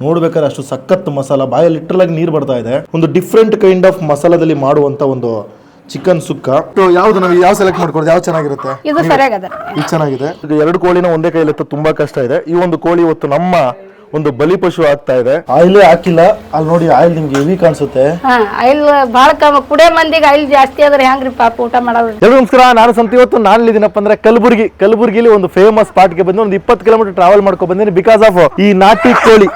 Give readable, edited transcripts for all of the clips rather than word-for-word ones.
ನೋಡ್ಬೇಕಾದ್ರೆ ಅಷ್ಟು ಸಖತ್ ಮಸಾಲ, ಬಾಯಲ್ಲಿ ಲಿಟ್ರಲ್ ಆಗಿ ನೀರು ಬರ್ತಾ ಇದೆ. ಒಂದು ಡಿಫ್ರೆಂಟ್ ಕೈಂಡ್ ಆಫ್ ಮಸಾಲದಲ್ಲಿ ಮಾಡುವಂತ ಒಂದು ಚಿಕನ್ ಸುಕ್ಕ. ಯಾವ್ದು ನಾವು ಯಾವ ಸೆಲೆಕ್ಟ್ ಮಾಡ್ಕೊಡೋದು, ಯಾವ್ದು ಚೆನ್ನಾಗಿರುತ್ತೆ? ಇದು ಸರಿಯಾಗದ, ಇದು ಚೆನ್ನಾಗಿದೆ. ಇದು 2 ಕೋಳಿನ ಒಂದೇ ಕೈಯಲ್ಲಿ ತುಂಬಾ ಕಷ್ಟ ಇದೆ. ಈ ಒಂದು ಕೋಳಿ ಇವತ್ತು ನಮ್ಮ ಒಂದು ಬಲಿ ಪಶು ಆಗ್ತಾ ಇದೆ. ಆಯಿಲೇ ಹಾಕಿಲ್ಲ, ಅಲ್ಲಿ ನೋಡಿ ಆಯಿಲ್ ನಿಮ್ಗೆ ಹೆವಿ ಕಾಣಿಸುತ್ತೆ. ಆಯಿಲ್ ಬಾಳ ಕುಡಿಯೋ ಮಂದಿಗೆ ಆಯಿಲ್ ಜಾಸ್ತಿ ಆದ್ರೆ ಹೆಂಗ್ರಿ ಪಾಪ ಊಟ ಮಾಡೋದು. ಎಲ್ಲರಿಗೂ ನಮಸ್ಕಾರ, ನಾನು ಸಂತ. ಇವತ್ತು ನಾನು ಇಲ್ಲಿದ್ದೀನಪ್ಪ ಅಂದ್ರೆ ಕಲಬುರಗಿಲಿ ಒಂದು ಫೇಮಸ್ ಸ್ಪಾಟ್ಗೆ ಬಂದು ಒಂದು 20 ಕಿಲೋಮೀಟರ್ ಟ್ರಾವೆಲ್ ಮಾಡ್ಕೊಂಡು ಬಂದಿದ್ದೀನಿ. ಬಿಕಾಸ್ ಆಫ್ ಈ ನಾಟಿ ಕೋಳಿ.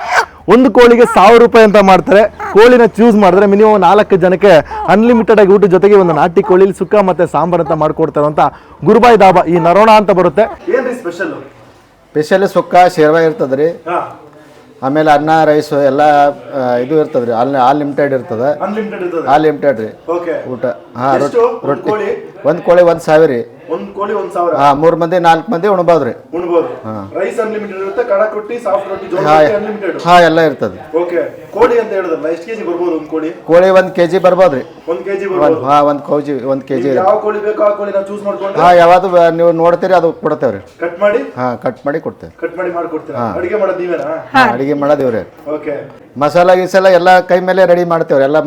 ಒಂದು ಕೋಳಿಗೆ 1000 ರೂಪಾಯಿ ಅಂತ ಮಾಡ್ತಾರೆ. ಕೋಳಿನ ಚೂಸ್ ಮಾಡಿದ್ರೆ ಮಿನಿಮಮ್ 4 ಜನಕ್ಕೆ ಅನ್ಲಿಮಿಟೆಡ್ ಆಗಿ ಊಟದ ಜೊತೆಗೆ ಒಂದು ನಾಟಿ ಕೋಳಿಲಿ ಸುಕ್ಕ ಮತ್ತೆ ಸಾಂಬಾರ್ ಅಂತ ಮಾಡ್ಕೊಡ್ತಾರೆ ಅಂತ ಗುರುಬಾಯಿ ದಾಬಾ ಈ ನರೋಣ ಅಂತ ಬರುತ್ತೆ. ಏನ್ರಿ ಸ್ಪೆಷಲ್ ಸುಕ್ಕ ಶೇರ್ವಾ ಇರ್ತದ್ರಿ, ಆಮೇಲೆ ಅನ್ನ ರೈಸ್ ಎಲ್ಲ ಇದು ಇರ್ತದ್ರಿ. ಆಲ್ ಲಿಮಿಟೆಡ್ ಇರ್ತದೆ, ಅನ್ಲಿಮಿಟೆಡ್ ರೀ ಊಟ. ರೊಟ್ಟಿ ಒಂದು ಕೋಳಿ 1000 ರೀ. ಒಂದು ಕೋಳಿ 1000. 3 ಮಂದಿ 4 ಮಂದಿ ಉಣ್ಬೋದ್ರಿ. ರೈಸ್ ಅನ್ಲಿಮಿಟೆಡ್ ಇರುತ್ತೆ, ಕಡಕ್ ರೊಟ್ಟಿ, ಸಾಫ್ಟ್ ರೊಟ್ಟಿ, ಅನ್ಲಿಮಿಟೆಡ್. ಎಲ್ಲ ಇರ್ತದೆ. ಓಕೆ. ಕೋಳಿ ಅಂತ ಹೇಳಿದ್ರಲ್ಲ, ಎಷ್ಟು ಕೆಜಿ ಬರ್ಬೋದು ಒಂದು ಕೋಳಿ? ಕೋಳಿ 1 kg ಬರ್ಬೋದ್ರಿ. 1 kg ಬರ್ಬೋದು. 1 kg. ಯಾವ ಕೋಳಿ ಬೇಕೋ ಆ ಕೋಳಿ ನಾವು ಚೂಸ್ ಮಾಡ್ಕೊಂಡು ಯಾವ್ದು ನೀವು ನೋಡ್ತೀರಿ ಅದು ಕೊಡ್ತೇವ್ರಿ. ಕಟ್ ಮಾಡಿ ಕಟ್ ಮಾಡಿ ಕೊಡ್ತೇವೆ. ಕಟ್ ಮಾಡಿ ಮಾಡ್ಕೊಡ್ತೀರಾ? ಅಡಿಗೆ ಮಾಡೋದು ನೀವೇನಾ? ಅಡಿಗೆ ಮಾಡೋದಿವ್ರಿ. ಓಕೆ. ಮಸಾಲ ಗಿಸಾಲ ಎಲ್ಲ ಕೈ ಮೇಲೆ ರೆಡಿ ಮಾಡ್ತೇವ್ರಿ. ಎಲ್ಲ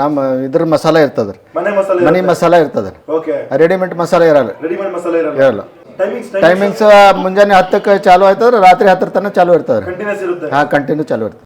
ನಮ್ಮ ಇದ್ರ ಮಸಾಲ ಇರ್ತದ್ರಿ, ಮನಿ ಮಸಾಲ ಇರ್ತದ್ರಿ. ರೆಡಿಮೇಡ್ ಮಸಾಲ ಇರಲ್ಲ. ಇರಲ್ಲ. ಟೈಮಿಂಗ್ಸ್ ಮುಂಜಾನೆ 10ಕ್ಕೆ ಚಾಲು ಆಯ್ತಂದ್ರೆ ರಾತ್ರಿ 10 ತನಕ ಚಾಲು ಇರ್ತದ್ರಿ. ಕಂಟಿನ್ಯೂ ಚಾಲು ಇರ್ತದೆ.